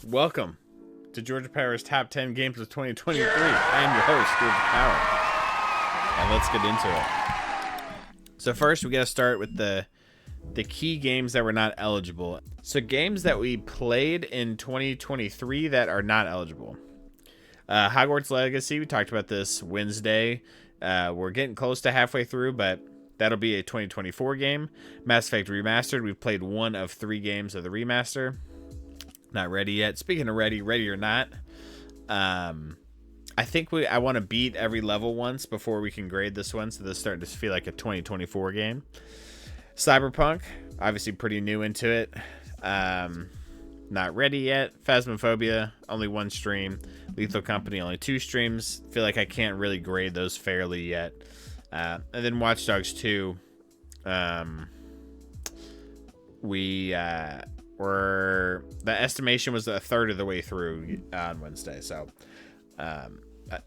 Welcome to GeorgiaPower's Top 10 Games of 2023. I am your host, Georgia Power. And let's get into it. So first, we got to start with the key games that were not eligible. So games that we played in 2023 that are not eligible. Hogwarts Legacy, we talked about this Wednesday. We're getting close to halfway through, but that'll be a 2024 game. Mass Effect Remastered, we've played one of 3 games of the remaster. Not ready yet. Speaking of ready or not, I think I want to beat every level once before we can grade this one, so this is starting to feel like a 2024 game. Cyberpunk, obviously pretty new into it. Not ready yet. Phasmophobia, only 1 stream. Lethal Company, only 2 streams. Feel like I can't really grade those fairly yet. And then Watch Dogs 2. The estimation was a third of the way through on Wednesday. So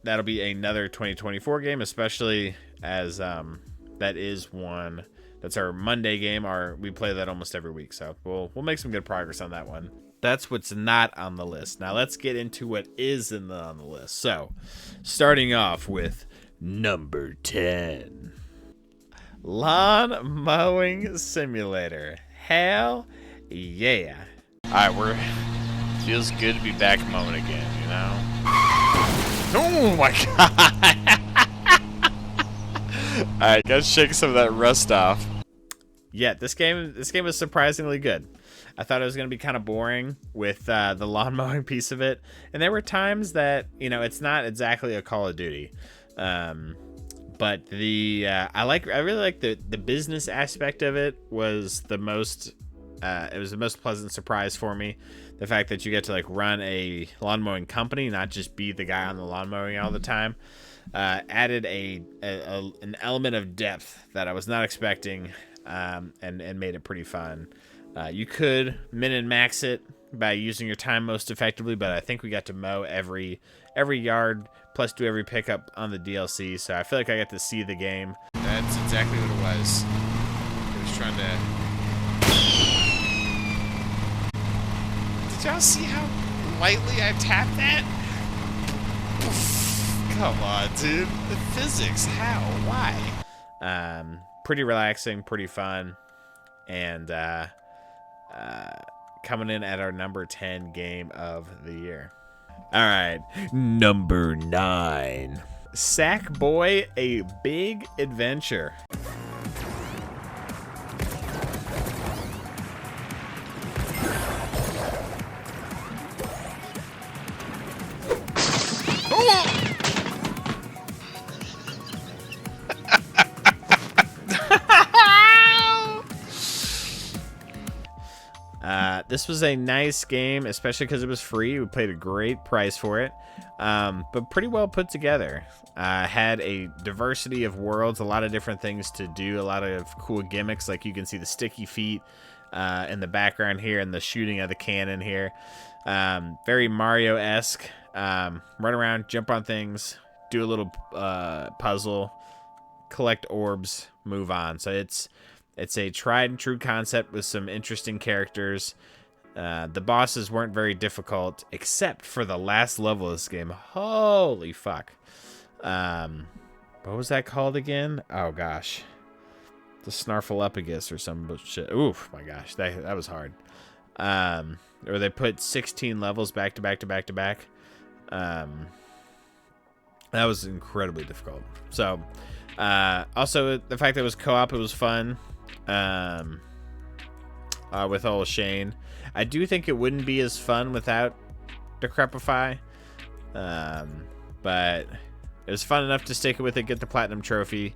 that'll be another 2024 game, especially as that is one that's our Monday game. We play that almost every week. So we'll make some good progress on that one. That's what's not on the list. Now let's get into what is on the list. So starting off with number 10. Lawn Mowing Simulator. Hell yeah. Alright, feels good to be back mowing again, you know? Oh my god! Alright, gotta shake some of that rust off. Yeah, this game was surprisingly good. I thought it was gonna be kind of boring with the lawn mowing piece of it. And there were times that, it's not exactly a Call of Duty. But I really like the business aspect of it was the most pleasant surprise for me. The fact that you get to run a lawn mowing company, not just be the guy on the lawn mowing all the time, added an element of depth that I was not expecting, and made it pretty fun. You could min and max it by using your time most effectively, but I think we got to mow every yard plus do every pickup on the DLC, so I feel like I got to see the game. That's exactly what it was. It was trying to... Did y'all see how lightly I tapped that? Come on, dude. The physics, how? Why? Pretty relaxing, pretty fun, and coming in at our number 10 game of the year. All right, number 9. Sackboy: A Big Adventure. This was a nice game, especially because it was free. We paid a great price for it, but pretty well put together. Had a diversity of worlds, a lot of different things to do, a lot of cool gimmicks, like you can see the sticky feet in the background here and the shooting of the cannon here. Very Mario-esque. Run around, jump on things, do a little puzzle, collect orbs, move on. So it's a tried and true concept with some interesting characters. The bosses weren't very difficult, except for the last level of this game. Holy fuck. What was that called again? Oh, gosh. The Snarfleupagus or some bullshit. Oof, my gosh. That was hard. Or they put 16 levels back to back to back to back. That was incredibly difficult. So, also, the fact that it was co-op, it was fun. With old Shane. I do think it wouldn't be as fun without Decrepify. But it was fun enough to stick with it, get the platinum trophy.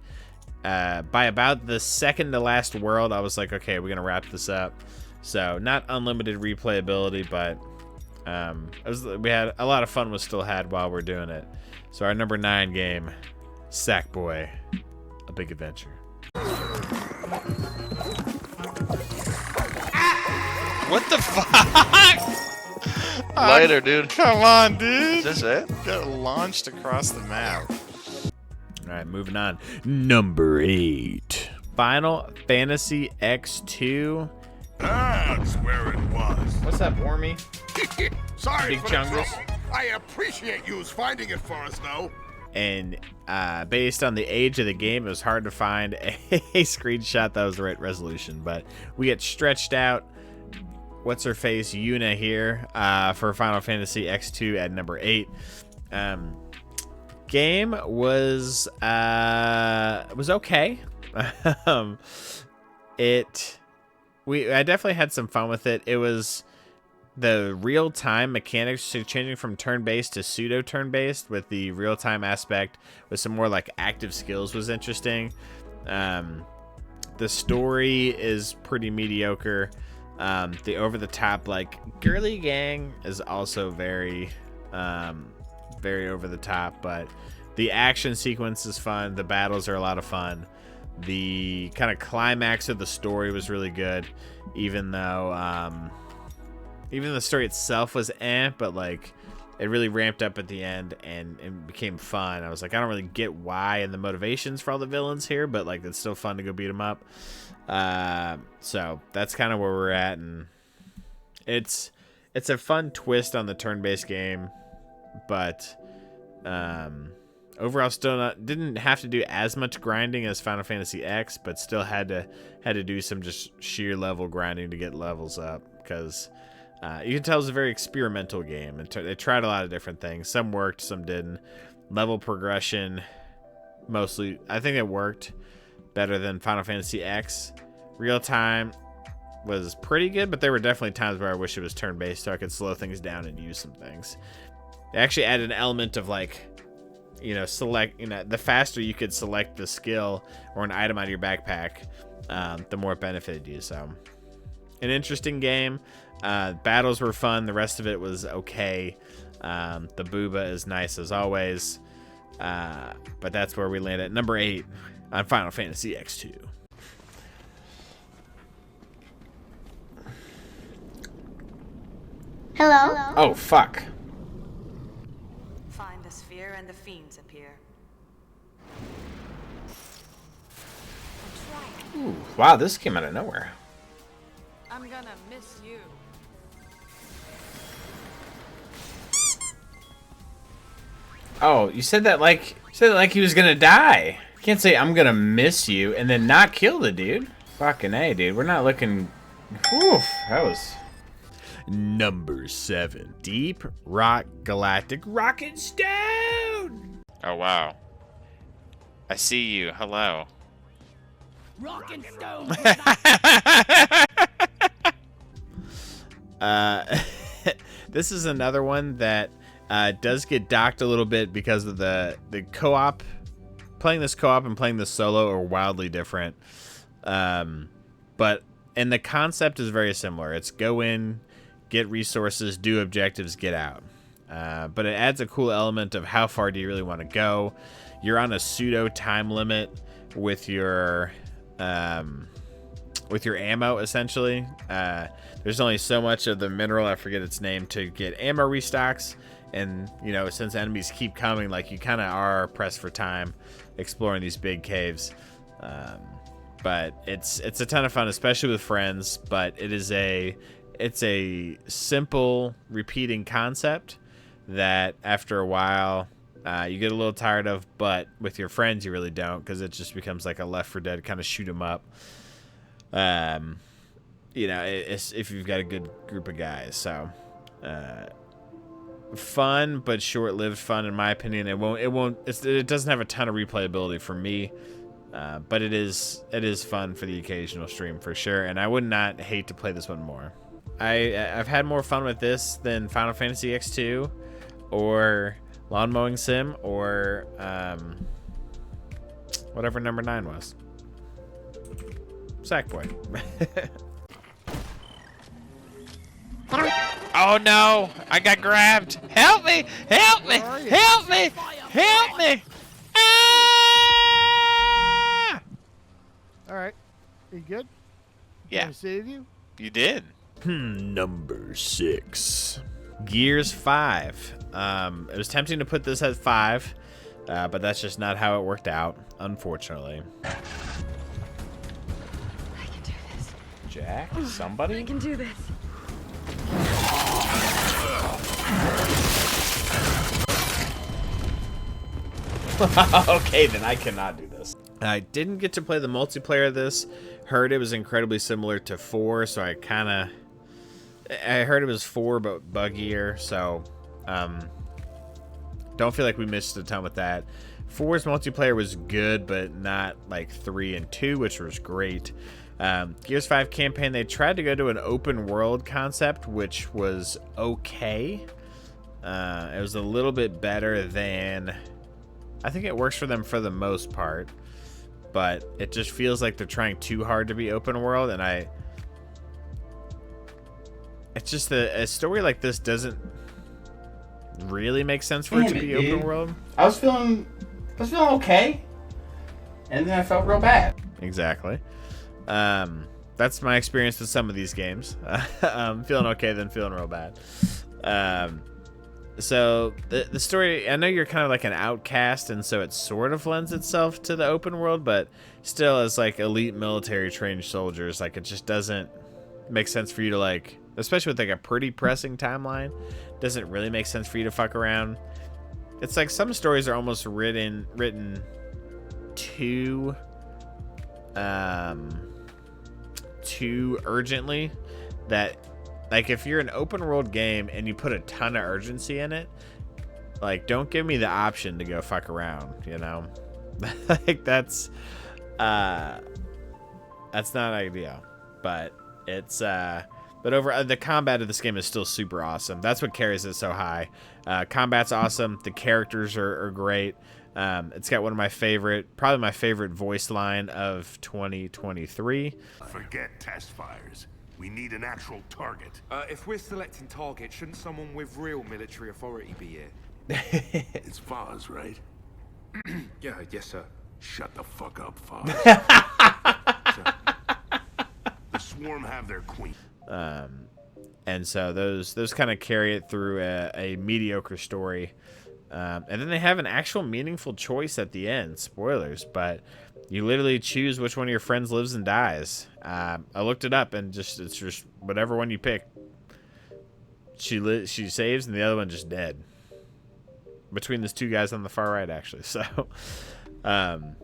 By about the second to last world, I was like, okay, we're going to wrap this up. So, not unlimited replayability, but we had a lot of fun was still had while we're doing it. So, our number 9 game, Sackboy: A Big Adventure. What the fuck? Lighter, dude. Come on, dude. Is this it? Got launched across the map. Alright, moving on. Number 8. Final Fantasy X2 That's where it was. What's up, Wormy? Sorry Big for the chungus. trouble. I appreciate you finding it for us, though. And based on the age of the game, it was hard to find a screenshot that was the right resolution. But we get stretched out. What's her face? Yuna here for Final Fantasy X2 at number 8. Game was okay. I definitely had some fun with it. It was the real-time mechanics changing from turn-based to pseudo-turn-based with the real-time aspect with some more like active skills was interesting. The story is pretty mediocre. The over-the-top like girly gang is also very over the top, but the action sequence is fun. The battles are a lot of fun. The kind of climax of the story was really good, even though even the story itself was but like it really ramped up at the end and it became fun. I was like, I don't really get why and the motivations for all the villains here, but like it's still fun to go beat them up. So that's kind of where we're at, and it's a fun twist on the turn-based game, but overall still didn't have to do as much grinding as Final Fantasy X, but still had to do some just sheer level grinding to get levels up, because you can tell it was a very experimental game. They tried a lot of different things. Some worked, some didn't. Level progression, mostly, I think it worked better than Final Fantasy X. Real time was pretty good, but there were definitely times where I wish it was turn-based so I could slow things down and use some things. They actually added an element of like, the faster you could select the skill or an item out of your backpack, the more it benefited you. So, an interesting game. Battles were fun. The rest of it was okay. The booba is nice as always. But that's where we land at number 8 on Final Fantasy X2. Hello? Oh, fuck. Find the sphere and the fiends appear. Ooh, wow, this came out of nowhere. I'm gonna miss you. Oh, you said that like he was gonna die. You can't say I'm gonna miss you and then not kill the dude. Fucking A, dude. We're not looking. Whew, that was. Number 7. Deep Rock Galactic Rocket Stone. Oh, wow. I see you. Hello. Rockin' Stone. This is another one that does get docked a little bit because of the co-op. Playing this co-op and playing this solo are wildly different. And the concept is very similar. It's go in, get resources, do objectives, get out. But it adds a cool element of how far do you really want to go. You're on a pseudo time limit with your ammo, essentially. There's only so much of the mineral, I forget its name, to get ammo restocks. And, since enemies keep coming, like, you kind of are pressed for time exploring these big caves. But it's a ton of fun, especially with friends. But it's a simple, repeating concept that after a while you get a little tired of. But with your friends, you really don't, because it just becomes like a Left 4 Dead kind of shoot 'em up. It's if you've got a good group of guys. So fun, but short-lived fun, in my opinion. It doesn't have a ton of replayability for me. But it is fun for the occasional stream for sure, and I would not hate to play this one more. I've had more fun with this than Final Fantasy X2 or Lawn Mowing Sim or whatever number 9 was. Sackboy. Oh no! I got grabbed! Help me! Help me! Help me! Help me! Ah! Alright. Are you good? Yeah, Can I save you? you did. Number 6. Gears 5. It was tempting to put this at 5, but that's just not how it worked out, unfortunately. I can do this. Jack? Somebody? I can do this. Okay, then I cannot do this. I didn't get to play the multiplayer of this. Heard it was incredibly similar to 4, so I heard it was 4 but buggier, so don't feel like we missed a ton with that. 4's multiplayer was good, but not like 3 and 2, which was great. Gears 5 campaign, they tried to go to an open world concept, which was okay. It was a little bit better than... I think it works for them for the most part, but it just feels like they're trying too hard to be open world, and it's just a story like this doesn't really make sense for it to be open world. I was feeling okay, and then I felt real bad. Exactly. That's my experience with some of these games. Feeling okay, then feeling real bad. So the story, I know you're kind of like an outcast, and so it sort of lends itself to the open world, but still as like elite military trained soldiers, like it just doesn't make sense for you to like, especially with like a pretty pressing timeline, doesn't really make sense for you to fuck around. It's like some stories are almost written too urgently, that like if you're an open world game and you put a ton of urgency in it, like don't give me the option to go fuck around, you know? Like that's not ideal, but it's but over the combat of this game is still super awesome. That's what carries it so high. Combat's awesome. The characters are great. It's got one of my probably my favorite voice line of 2023. Forget test fires. We need an actual target. If we're selecting targets, shouldn't someone with real military authority be here? It's Foz, right? Yeah, yes, sir. Shut the fuck up, Foz. The Swarm have their queen. And so those kind of carry it through a mediocre story. And then they have an actual meaningful choice at the end. Spoilers, but you literally choose which one of your friends lives and dies. I looked it up, and it's just whatever one you pick. She saves, and the other one just dead. Between these two guys on the far right, actually. So, kind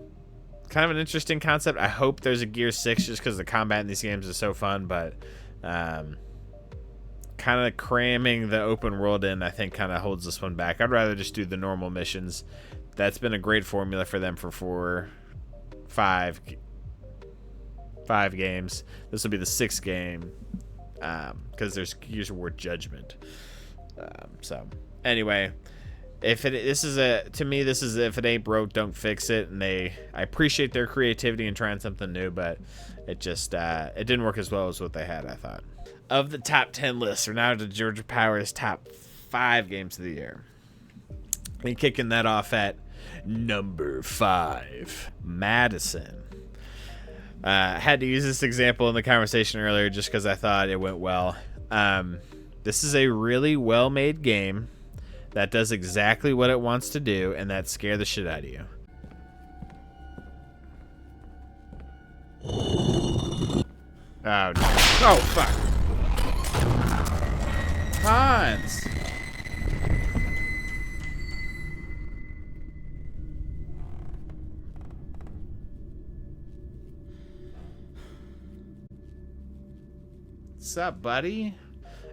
of an interesting concept. I hope there's a Gear 6 just because the combat in these games is so fun, but kind of cramming the open world in, I think, kind of holds this one back. I'd rather just do the normal missions. That's been a great formula for them for five games. This will be the 6th game because there's Gears of War Judgment. So anyway, if it ain't broke, don't fix it. And I appreciate their creativity and trying something new, but it just it didn't work as well as what they had, I thought. Of the top 10 lists, we're now to GeorgiaPower's top 5 games of the year. And kicking that off at number 5, Madison. Had to use this example in the conversation earlier just because I thought it went well. This is a really well-made game that does exactly what it wants to do, and that scare the shit out of you. Oh, no. Oh, fuck. Hans! What's up, buddy?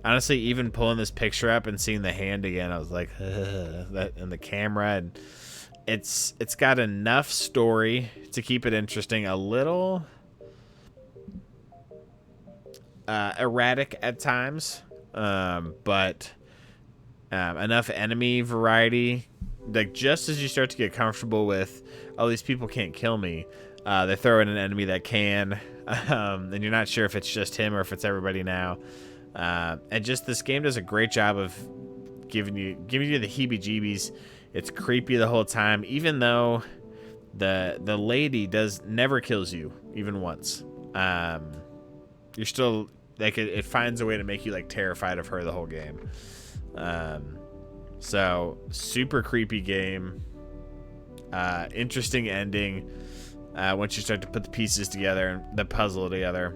Honestly, even pulling this picture up and seeing the hand again, I was like, that and the camera, and it's got enough story to keep it interesting. A little erratic at times, but enough enemy variety. Like just as you start to get comfortable with, oh, these people can't kill me, they throw in an enemy that can, and you're not sure if it's just him or if it's everybody now. And just this game does a great job of giving you the heebie-jeebies. It's creepy the whole time, even though the lady never kills you even once. You're still like it finds a way to make you like terrified of her the whole game. So super creepy game. Interesting ending once you start to put the pieces together and the puzzle together.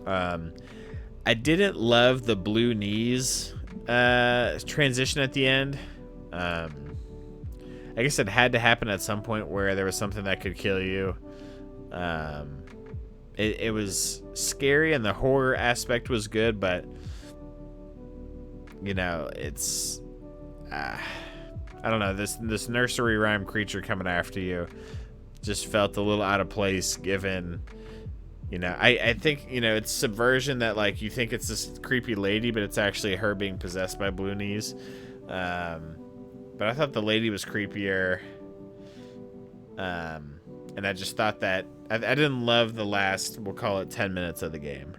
I didn't love the blue knees transition at the end. I guess it had to happen at some point where there was something that could kill you. It was scary and the horror aspect was good, but you know, it's I don't know, this nursery rhyme creature coming after you just felt a little out of place given, you know, I think, you know, it's subversion that like you think it's this creepy lady, but it's actually her being possessed by blue knees. But I thought the lady was creepier. And I just thought that I didn't love the last, we'll call it 10 minutes of the game.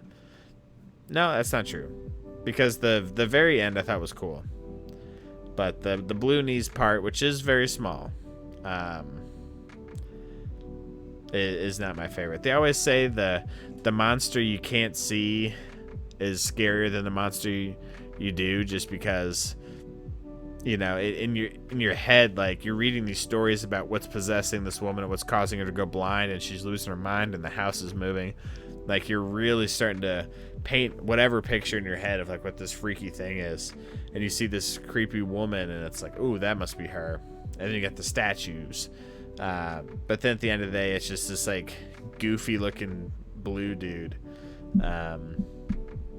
No, that's not true. Because the very end I thought was cool. But the blue knees part, which is very small, is not my favorite. They always say the monster you can't see is scarier than the monster you do, just because, you know, in your head, like, you're reading these stories about what's possessing this woman and what's causing her to go blind, and she's losing her mind and the house is moving. Like, you're really starting to paint whatever picture in your head of like what this freaky thing is, and you see this creepy woman and it's like, ooh, that must be her. And then you got the statues, but then at the end of the day it's just this like goofy looking blue dude. I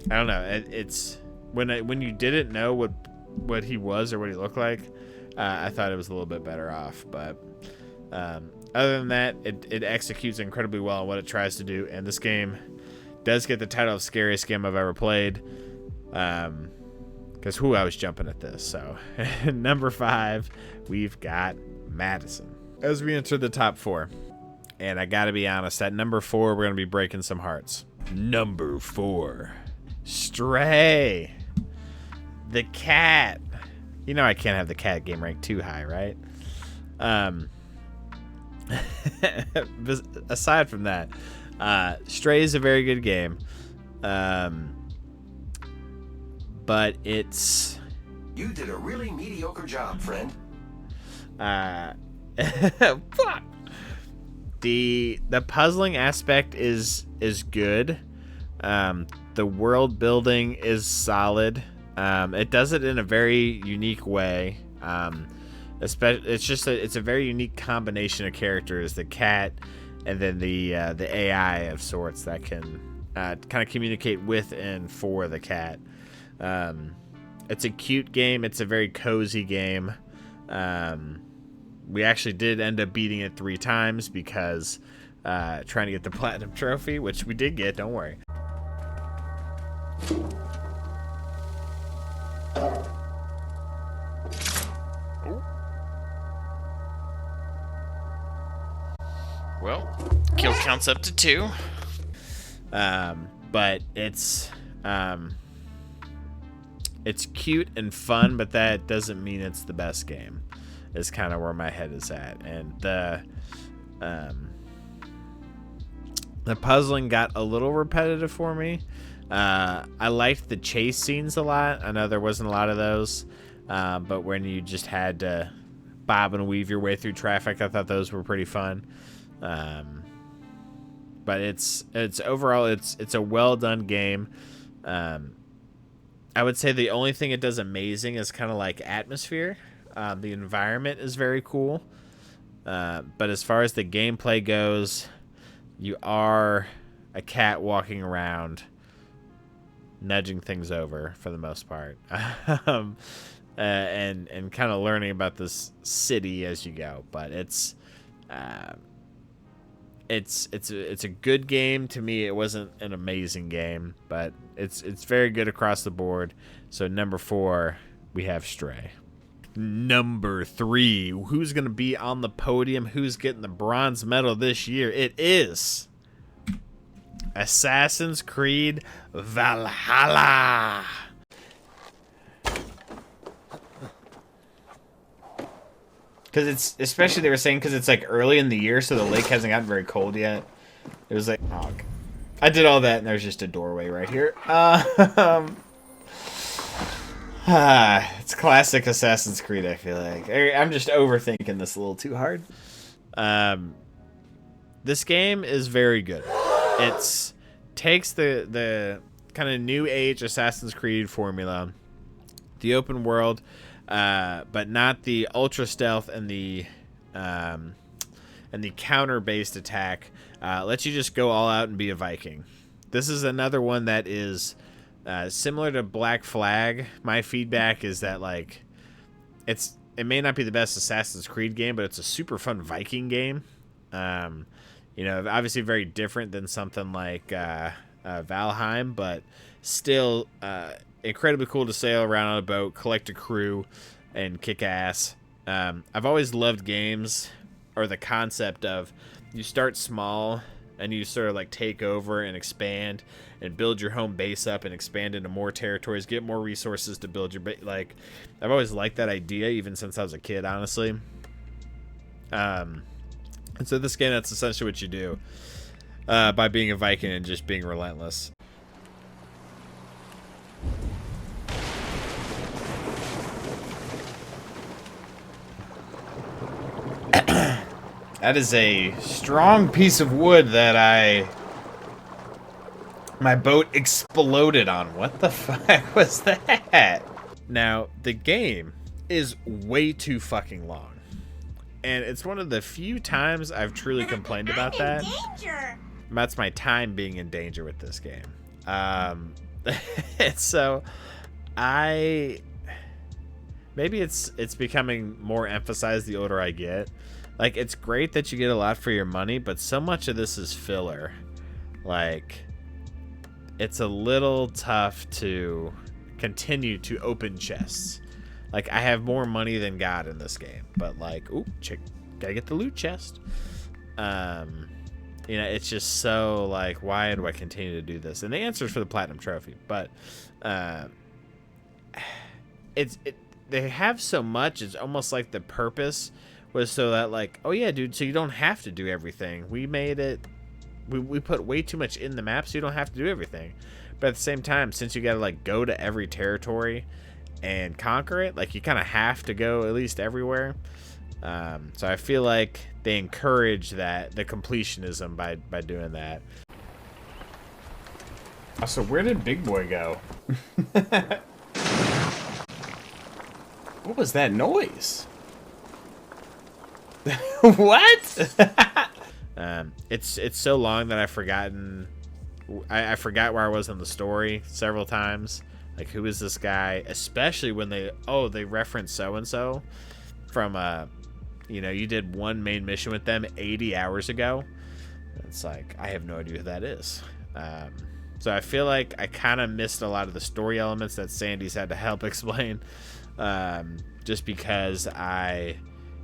don't know, it's when you didn't know what he was or what he looked like, I thought it was a little bit better off. But other than that, it executes incredibly well on what it tries to do, and this game does get the title of scariest game I've ever played, because I was jumping at this. So number 5, we've got Madison as we enter the top 4, and I gotta be honest, at number 4 we're gonna be breaking some hearts. Number 4, Stray. The cat. You know I can't have the cat game ranked too high, right? Aside from that, Stray is a very good game. But it's... You did a really mediocre job, friend. Fuck. The puzzling aspect is good. The world building is solid. It does it in a very unique way. It's a very unique combination of characters, the cat and then the AI of sorts that can kind of communicate with and for the cat. It's a cute game. It's a very cozy game. We actually did end up beating it 3 times because trying to get the platinum trophy, which we did get, don't worry. Well, kill counts up to 2. But it's cute and fun, but that doesn't mean it's the best game. Is kind of where my head is at, and the puzzling got a little repetitive for me. I liked the chase scenes a lot. I know there wasn't a lot of those, but when you just had to bob and weave your way through traffic, I thought those were pretty fun. But it's overall it's a well done game. I would say the only thing it does amazing is kind of like atmosphere. The environment is very cool, but as far as the gameplay goes, you are a cat walking around nudging things over for the most part. And kind of learning about this city as you go. But it's a good game. To me, it wasn't an amazing game, but it's very good across the board. So number 4, we have Stray. Number 3, who's gonna be on the podium? Who's getting the bronze medal this year? It is Assassin's Creed Valhalla. Because it's, especially they were saying, because it's like early in the year, so the lake hasn't gotten very cold yet. It was like, oh, I did all that, and there's just a doorway right here. It's classic Assassin's Creed, I feel like. I'm just overthinking this a little too hard. This game is very good. It's takes the kind of new age Assassin's Creed formula, the open world, but not the ultra stealth and the counter based attack. Lets you just go all out and be a Viking. This is another one that is similar to Black Flag. My feedback is that like it may not be the best Assassin's Creed game, but it's a super fun Viking game. You know, obviously very different than something like Valheim, but still incredibly cool to sail around on a boat, collect a crew, and kick ass. I've always loved games, or the concept of you start small and you sort of like take over and expand and build your home base up and expand into more territories, get more resources to build your base. Like, I've always liked that idea, even since I was a kid, honestly. And so this game, that's essentially what you do by being a Viking and just being relentless. That is a strong piece of wood that my boat exploded on. What the fuck was that? Now, the game is way too fucking long. And it's one of the few times I've truly complained about that. That's my time being in danger with this game. And so maybe it's becoming more emphasized the older I get. Like, it's great that you get a lot for your money, but so much of this is filler. Like, it's a little tough to continue to open chests. Like, I have more money than God in this game, but like, ooh, gotta get the loot chest. You know, it's just so like, why do I continue to do this? And the answer is for the platinum trophy, but they have so much. It's almost like the purpose was so that like, oh yeah, dude, so you don't have to do everything. We made it, we put way too much in the map, so you don't have to do everything. But at the same time, since you gotta like go to every territory and conquer it, like you kind of have to go at least everywhere. So I feel like they encourage the completionism by doing that. So where did Big Boy go? What was that noise? What? It's so long that I've forgotten. I forgot where I was in the story several times. Like, who is this guy? Especially when they reference so and so from you know, you did one main mission with them 80 hours ago. It's like, I have no idea who that is. So I feel like I kind of missed a lot of the story elements that Sandy's had to help explain. Just because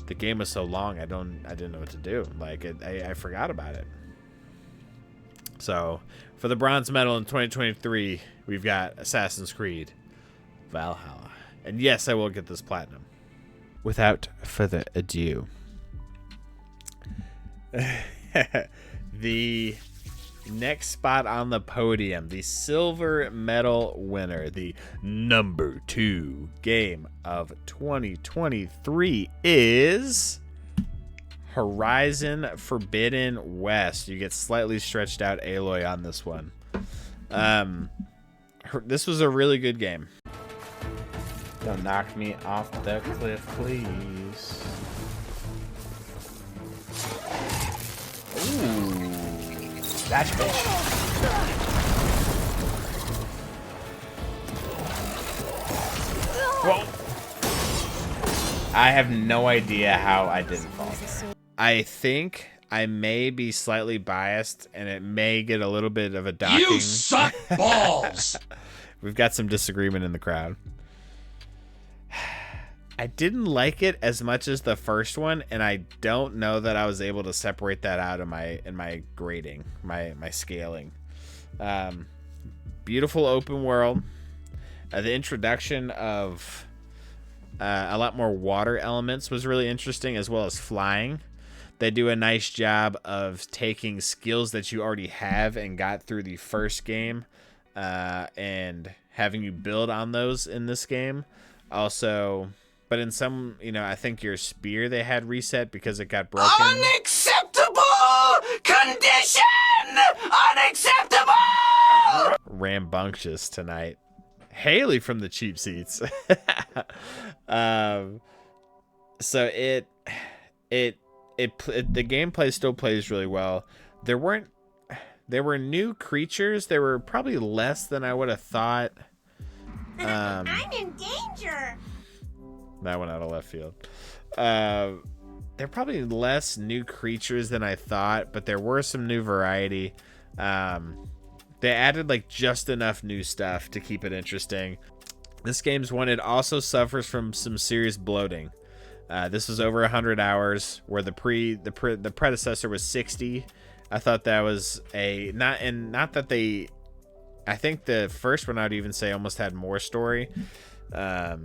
the game was so long, I didn't know what to do. Like, I forgot about it. So for the bronze medal in 2023, we've got Assassin's Creed Valhalla. And yes, I will get this platinum. Without further ado, the next spot on the podium, the silver medal winner, the number 2 game of 2023 is Horizon Forbidden West. You get slightly stretched out Aloy on this one. This was a really good game. Don't knock me off the cliff, please. Ooh. That's fish. Whoa. I have no idea how I didn't fall there. I think I may be slightly biased, and it may get a little bit of a docking. You suck balls! We've got some disagreement in the crowd. I didn't like it as much as the first one, and I don't know that I was able to separate that out in my grading, my scaling. Beautiful open world. The introduction of a lot more water elements was really interesting, as well as flying. They do a nice job of taking skills that you already have and got through the first game, and having you build on those in this game. Also, but in some, you know, I think your spear they had reset because it got broken. Unacceptable condition! Unacceptable! rambunctious tonight. Haley from the cheap seats. So the gameplay still plays really well. There were new creatures. There were probably less than I would have thought. I'm in danger. That went out of left field. There are probably less new creatures than I thought, but there were some new variety. They added like just enough new stuff to keep it interesting. This game's one. It also suffers from some serious bloating. This was over 100 hours, where the predecessor was 60. I thought that was not that they. I think the first one, I'd even say, almost had more story, but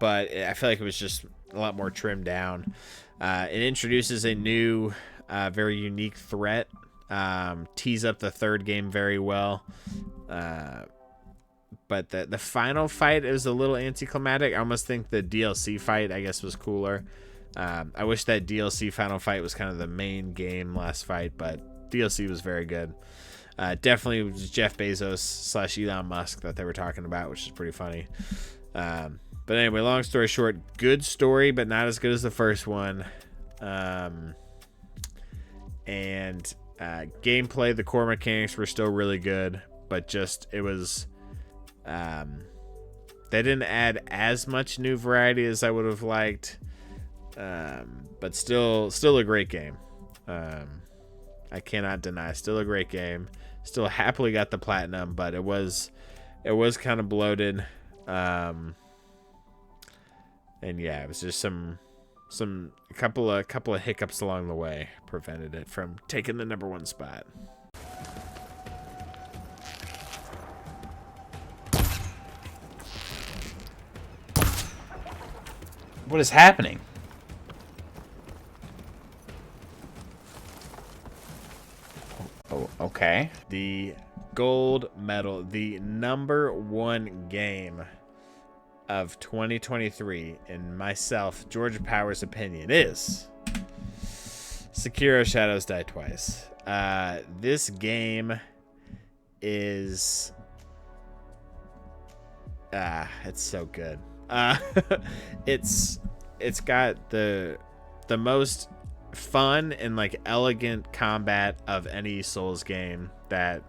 I feel like it was just a lot more trimmed down. It introduces a new, very unique threat. Tease up the third game very well. But the final fight is a little anticlimactic. I almost think the DLC fight, I guess, was cooler. I wish that DLC final fight was kind of the main game last fight, but DLC was very good. Definitely was Jeff Bezos / Elon Musk that they were talking about, which is pretty funny. But anyway, long story short, good story, but not as good as the first one. And gameplay, the core mechanics were still really good, but just it was they didn't add as much new variety as I would have liked, but still a great game. I cannot deny, still a great game. Still happily got the platinum, but it was kind of bloated, and yeah, it was just a couple of hiccups along the way prevented it from taking the #1 spot. What is happening? Oh, okay. The gold medal, the #1 game of 2023, in myself, GeorgiaPower's opinion, is Sekiro: Shadows Die Twice. This game is it's so good. It's got the most fun and like elegant combat of any Souls game that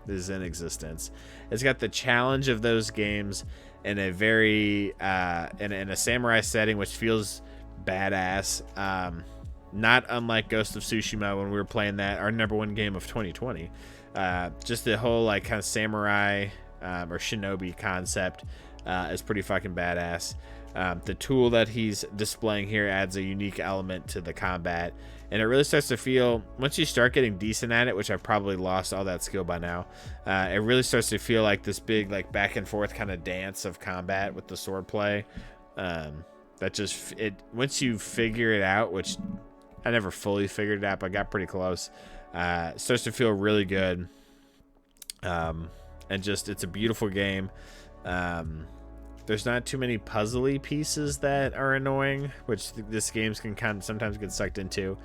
is in existence. It's got the challenge of those games in a very in a samurai setting, which feels badass. Not unlike Ghost of Tsushima when we were playing that, our #1 game of 2020. Just the whole like kind of samurai or shinobi concept is pretty fucking badass. The tool that he's displaying here adds a unique element to the combat, and it really starts to feel, once you start getting decent at it, which I've probably lost all that skill by now, it really starts to feel like this big like back and forth kind of dance of combat with the sword play. That just once you figure it out, which I never fully figured it out, but got pretty close, it starts to feel really good. And just, it's a beautiful game. There's not too many puzzly pieces that are annoying, which this games can kind of sometimes get sucked into.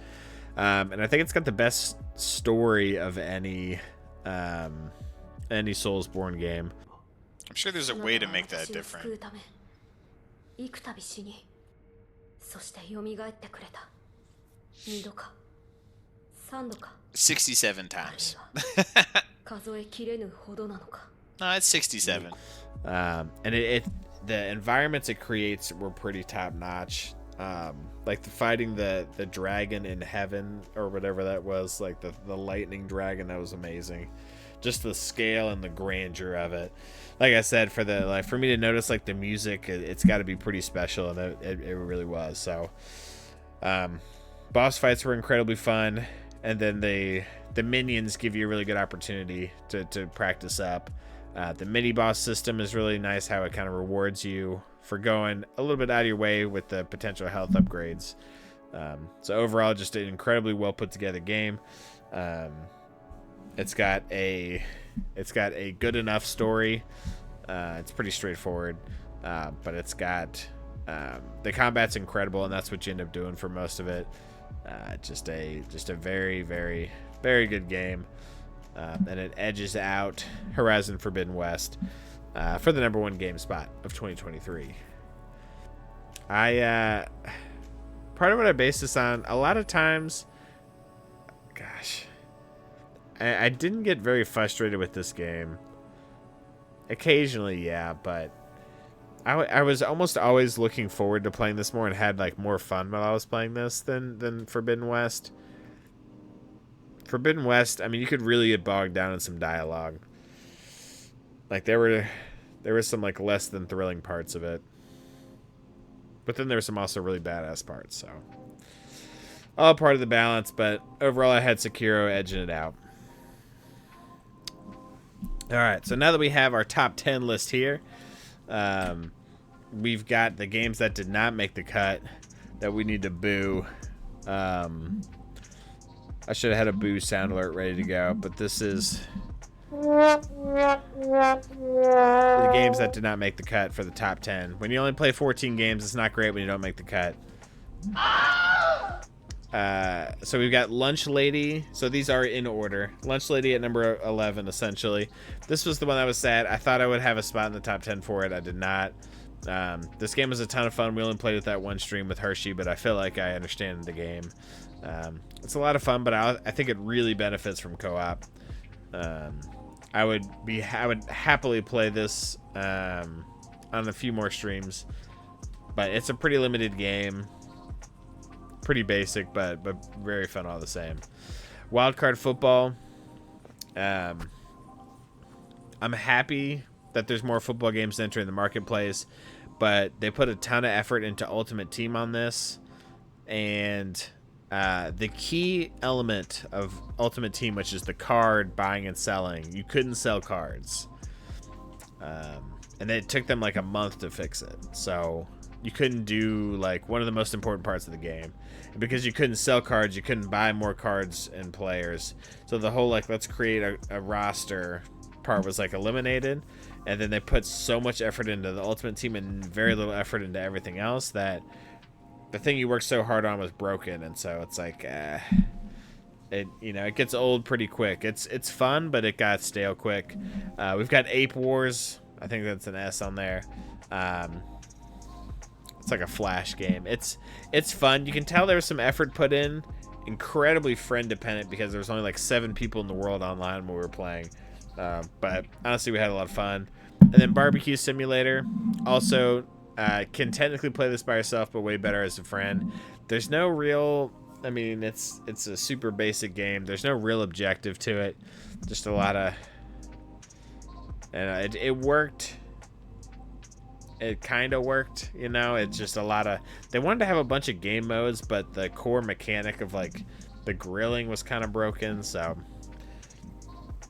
And I think it's got the best story of any Soulsborne game. I'm sure there's a way to make that different. 67 times. No, it's 67. And the environments it creates were pretty top notch. Like fighting the dragon in heaven or whatever that was, like the lightning dragon, that was amazing. Just the scale and the grandeur of it. Like I said, for me to notice like the music, it's got to be pretty special, and it really was. So, boss fights were incredibly fun, and then the minions give you a really good opportunity to practice up. The mini boss system is really nice, how it kind of rewards you for going a little bit out of your way with the potential health upgrades. So overall, just an incredibly well put together game. It's got a good enough story. It's pretty straightforward, but it's got the combat's incredible, and that's what you end up doing for most of it. Just a very, very, very good game. and it edges out Horizon Forbidden West for the #1 game spot of 2023. Part of what I base this on, a lot of times, gosh, I didn't get very frustrated with this game. Occasionally, yeah, but I was almost always looking forward to playing this more and had like more fun while I was playing this than Forbidden West. Forbidden West, I mean, you could really get bogged down in some dialogue. Like there were some like less than thrilling parts of it. But then there were some also really badass parts, so all part of the balance, but overall I had Sekiro edging it out. Alright, so now that we have our top 10 list here, we've got the games that did not make the cut that we need to boo. I should have had a boo sound alert ready to go, but this is the games that did not make the cut for the top 10. When you only play 14 games, it's not great when you don't make the cut. So we've got Lunch Lady. So these are in order. Lunch Lady at number 11, essentially. This was the one that was sad. I thought I would have a spot in the top 10 for it. I did not. This game was a ton of fun. We only played with that one stream with Hershey, but I feel like I understand the game. It's a lot of fun, but I think it really benefits from co-op. I would happily play this on a few more streams, but it's a pretty limited game, pretty basic, but very fun all the same. Wildcard Football. I'm happy that there's more football games entering the marketplace, but they put a ton of effort into Ultimate Team on this, and the key element of Ultimate Team, which is the card buying and selling, you couldn't sell cards. And it took them like a month to fix it. So you couldn't do like one of the most important parts of the game. And because you couldn't sell cards, you couldn't buy more cards and players. So the whole like let's create a roster part was like eliminated. And then they put so much effort into the Ultimate Team and very little effort into everything else that the thing you worked so hard on was broken, and so it's like it gets old pretty quick. It's fun, but it got stale quick. We've got Ape Wars. I think that's an S on there. It's like a flash game. It's fun. You can tell there was some effort put in. Incredibly friend dependent because there was only like 7 people in the world online when we were playing. But honestly, we had a lot of fun. And then Barbecue Simulator. Also, can technically play this by yourself, but way better as a friend. There's no real, I mean, it's a super basic game. There's no real objective to it. Just a lot of, and it worked. It kind of worked, you know. It's just a lot of, they wanted to have a bunch of game modes, but the core mechanic of like the grilling was kind of broken. So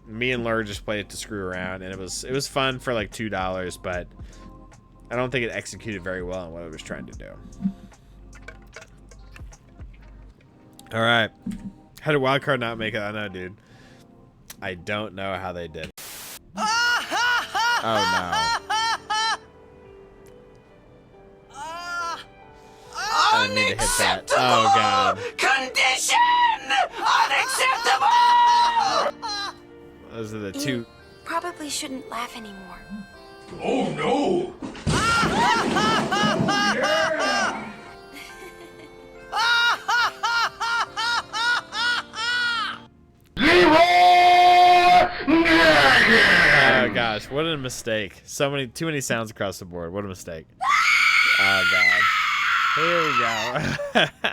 me and Lur just played it to screw around, and it was fun for like $2, but I don't think it executed very well on what it was trying to do. All right. How did Wildcard not make it? I know, dude. I don't know how they did. Oh, no. I didn't mean to hit that. Oh, God. Condition unacceptable. Those are the two. Probably shouldn't laugh anymore. Oh no! Oh gosh, what a mistake. Too many sounds across the board. What a mistake. Oh god. Here we go.